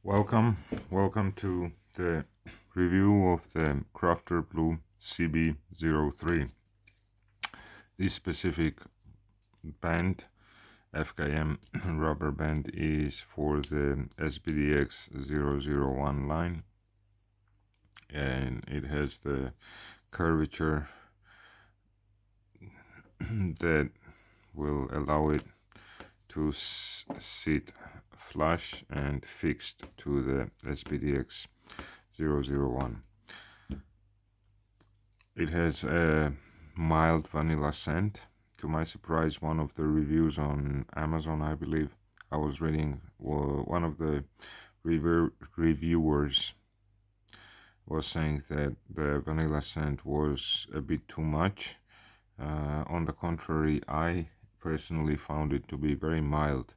Welcome to the review of the Crafter Blue CB03. This specific band, FKM rubber band, is for the SBDX001 line, and it has the curvature that will allow it to sit flush and fixed to the SBDX001. It has a mild vanilla scent. To my surprise, one of the reviews on Amazon, I believe, I was reading, one of the reviewers was saying that the vanilla scent was a bit too much. On the contrary, I personally found it to be very mild.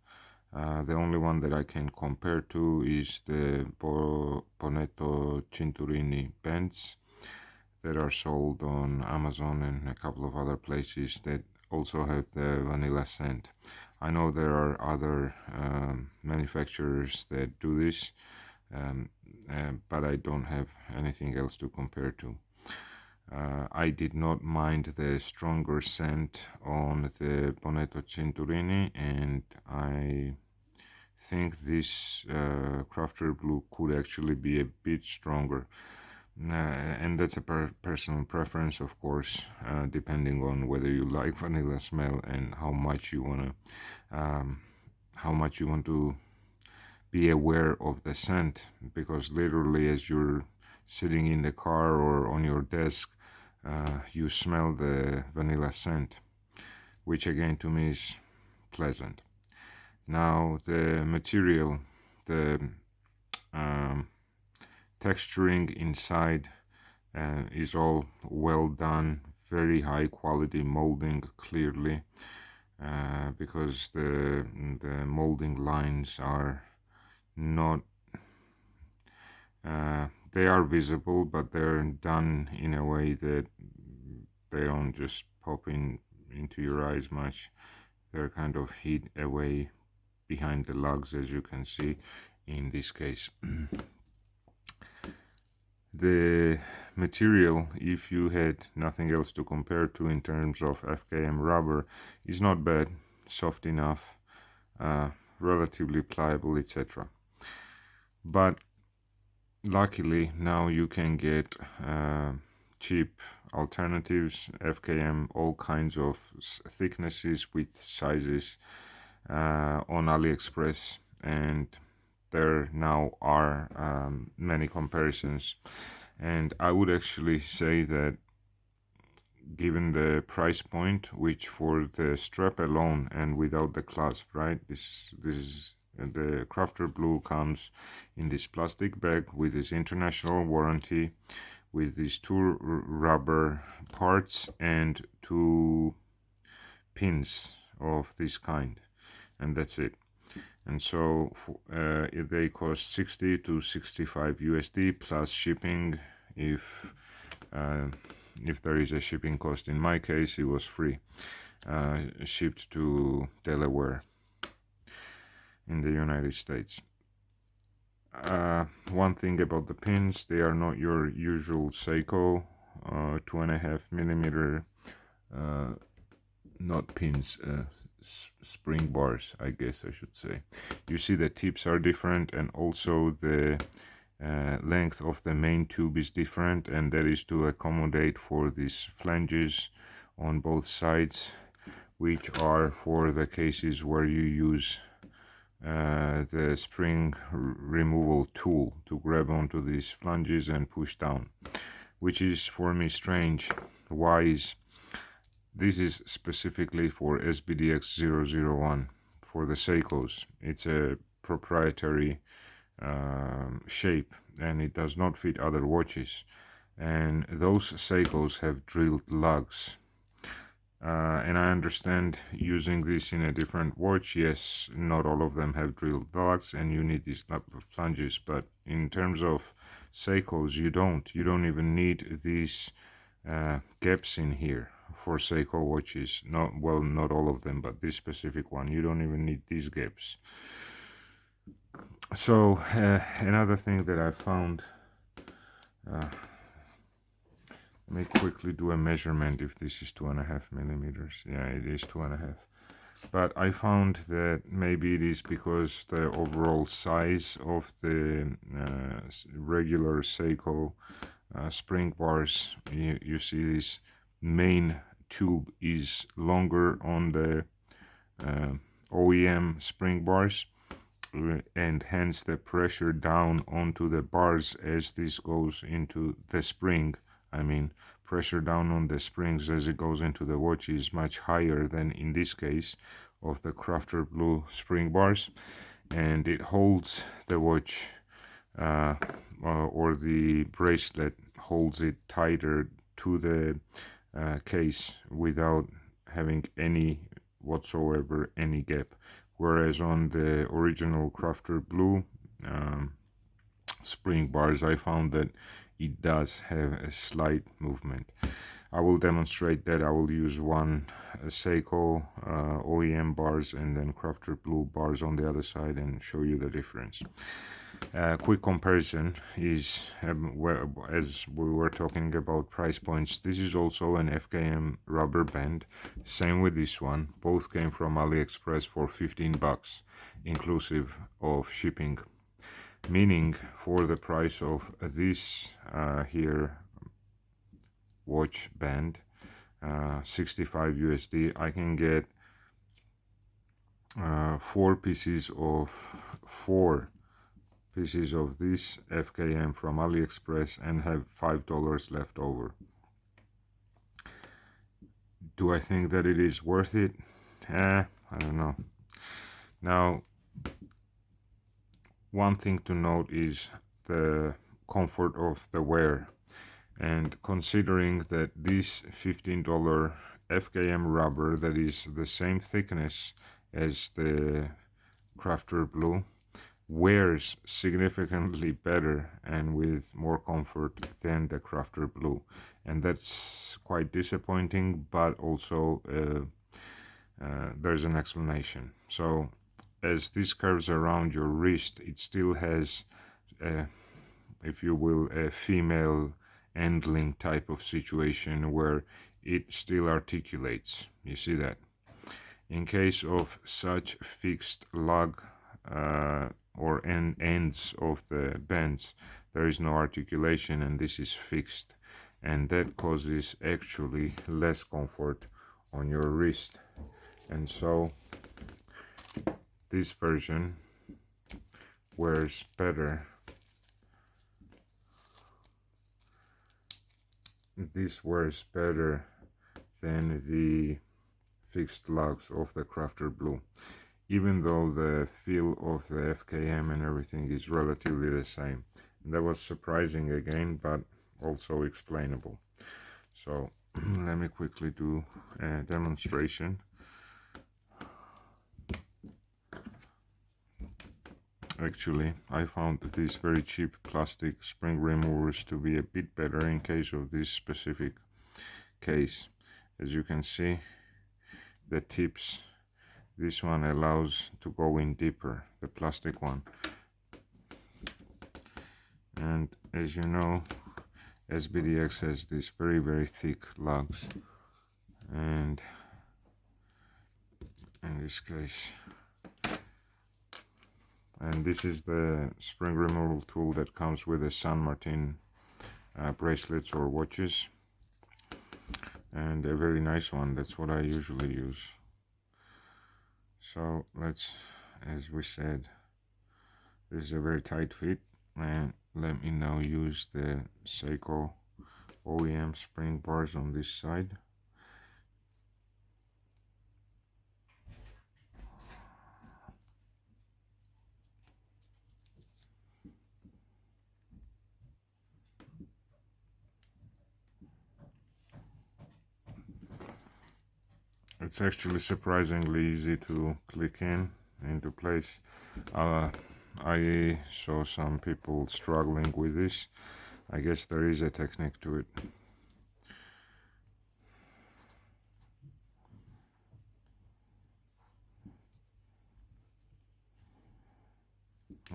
The only one that I can compare to is the Bonetto Cinturini pens that are sold on Amazon and a couple of other places that also have the vanilla scent. I know there are other manufacturers that do this, but I don't have anything else to compare to. I did not mind the stronger scent on the Bonetto Cinturini, and I think this Crafter Blue could actually be a bit stronger. And that's a personal preference, of course, depending on whether you like vanilla smell and how much you want to be aware of the scent, because literally as you're sitting in the car or on your desk, you smell the vanilla scent, which again to me is pleasant. Now the material, the texturing inside is all well done, very high quality molding, clearly, because the molding lines are not they are visible, but they're done in a way that they don't just pop into your eyes much. They're kind of hid away behind the lugs, as you can see in this case. The material, if you had nothing else to compare to in terms of FKM rubber, is not bad, soft enough, relatively pliable, etc. But luckily now you can get cheap alternatives, FKM, all kinds of thicknesses with sizes on AliExpress, and there now are many comparisons. And I would actually say that given the price point, which for the strap alone and without the clasp, right, this is the Crafter Blue comes in this plastic bag with this international warranty, with these two rubber parts and two pins of this kind, and that's it. And so they cost 60 to 65 USD plus shipping. If there is a shipping cost, in my case it was free, shipped to Delaware in the United States. One thing about the pins, they are not your usual Seiko 2.5 millimeter not pins, spring bars, I guess I should say. You see the tips are different, and also the length of the main tube is different, and that is to accommodate for these flanges on both sides, which are for the cases where you use the spring removal tool to grab onto these flanges and push down, which is for me strange. Why is this is specifically for SBDX001 for the Seikos. It's a proprietary shape, and it does not fit other watches, and those Seikos have drilled lugs. And I understand using this in a different watch, yes, not all of them have drilled lugs and you need these flanges, but in terms of Seikos, you don't even need these gaps in here for Seiko watches. Not all of them, but this specific one, you don't even need these gaps. So another thing that I found, let me quickly do a measurement if this is 2.5 millimeters. Yeah, it is 2.5. But I found that maybe it is because the overall size of the regular Seiko spring bars, you see this main tube is longer on the OEM spring bars, and hence the pressure down onto the bars as this goes into the spring, I mean pressure down on the springs as it goes into the watch is much higher than in this case of the Crafter Blue spring bars, and it holds the watch or the bracelet holds it tighter to the case without having any whatsoever any gap, whereas on the original Crafter Blue spring bars I found that it does have a slight movement. I will demonstrate that. I will use one Seiko OEM bars and then Crafter Blue bars on the other side and show you the difference. Quick comparison is, as we were talking about price points, this is also an FKM rubber band, same with this one. Both came from AliExpress for 15 bucks inclusive of shipping, meaning for the price of this here watch band, 65 USD, I can get 4 pieces of this FKM from AliExpress and have $5 left over. Do I think that it is worth it? I don't know. Now, one thing to note is the comfort of the wear, and considering that this $15 FKM rubber that is the same thickness as the Crafter Blue wears significantly better and with more comfort than the Crafter Blue, and that's quite disappointing, but also there's an explanation. So as this curves around your wrist, it still has if you will, a female handling type of situation where it still articulates. You see that? In case of such fixed lug or ends of the bands, there is no articulation and this is fixed, and that causes actually less comfort on your wrist. And so this version wears better. This wears better than the fixed lugs of the Crafter Blue, even though the feel of the FKM and everything is relatively the same. And that was surprising again, but also explainable. So let me quickly do a demonstration. Actually, I found these very cheap plastic spring removers to be a bit better in case of this specific case. As you can see, the tips, this one allows to go in deeper, the plastic one. And as you know, SBDX has these very thick lugs, and in this case, and this is the spring removal tool that comes with the San Martin bracelets or watches, and a very nice one. That's what I usually use. So let's, as we said, this is a very tight fit, and let me now use the Seiko OEM spring bars on this side. It's actually surprisingly easy to click into place. I saw some people struggling with this. I guess there is a technique to it.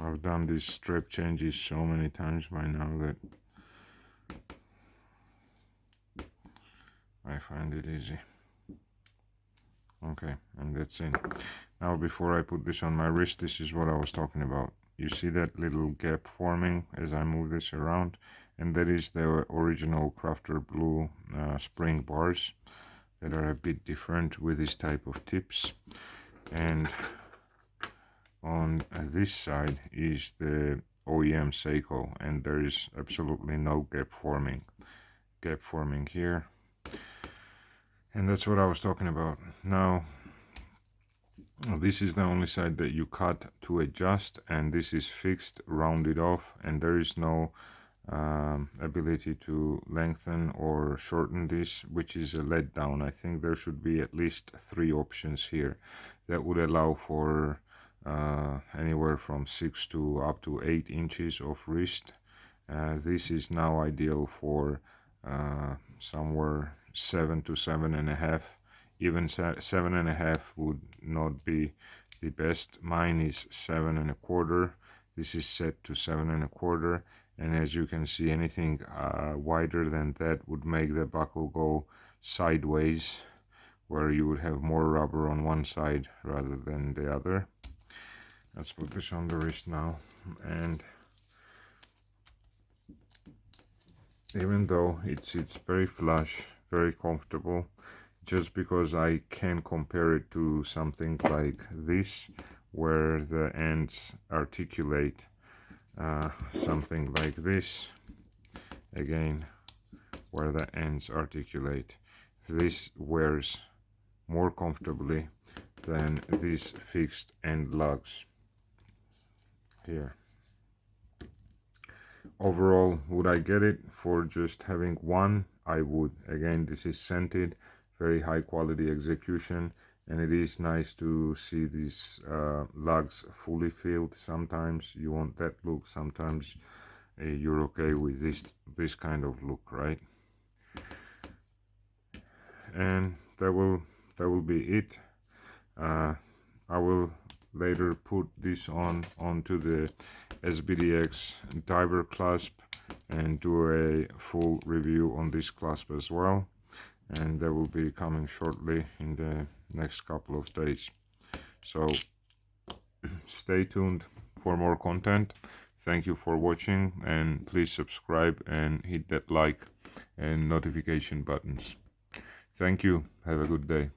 I've done these strap changes so many times by now that I find it easy. Okay, and that's it. Now before I put this on my wrist, this is what I was talking about. You see that little gap forming as I move this around, and that is the original Crafter Blue spring bars that are a bit different with this type of tips. And on this side is the OEM Seiko, and there is absolutely no gap forming here. And that's what I was talking about. Now this is the only side that you cut to adjust, and this is fixed, rounded off, and there is no ability to lengthen or shorten this, which is a letdown. I think there should be at least 3 options here that would allow for anywhere from 6 to up to 8 inches of wrist. This is now ideal for somewhere 7 to 7.5. Even 7.5 would not be the best. Mine is 7.25. This is set to 7.25, and as you can see, anything wider than that would make the buckle go sideways, where you would have more rubber on one side rather than the other. Let's put this on the wrist now, and even though it sits very flush, very comfortable, just because I can compare it to something like this, where the ends articulate, something like this, again, where the ends articulate. This wears more comfortably than these fixed end lugs here. Overall, would I get it for just having one? I would. Again, this is scented, very high quality execution, and it is nice to see these lugs fully filled. Sometimes you want that look, sometimes you're okay with this kind of look, right? And that will be it. I will later put this onto the SBDX diver clasp and do a full review on this clasp as well, and that will be coming shortly in the next couple of days. So stay tuned for more content. Thank you for watching, and please subscribe and hit that like and notification buttons. Thank you. Have a good day.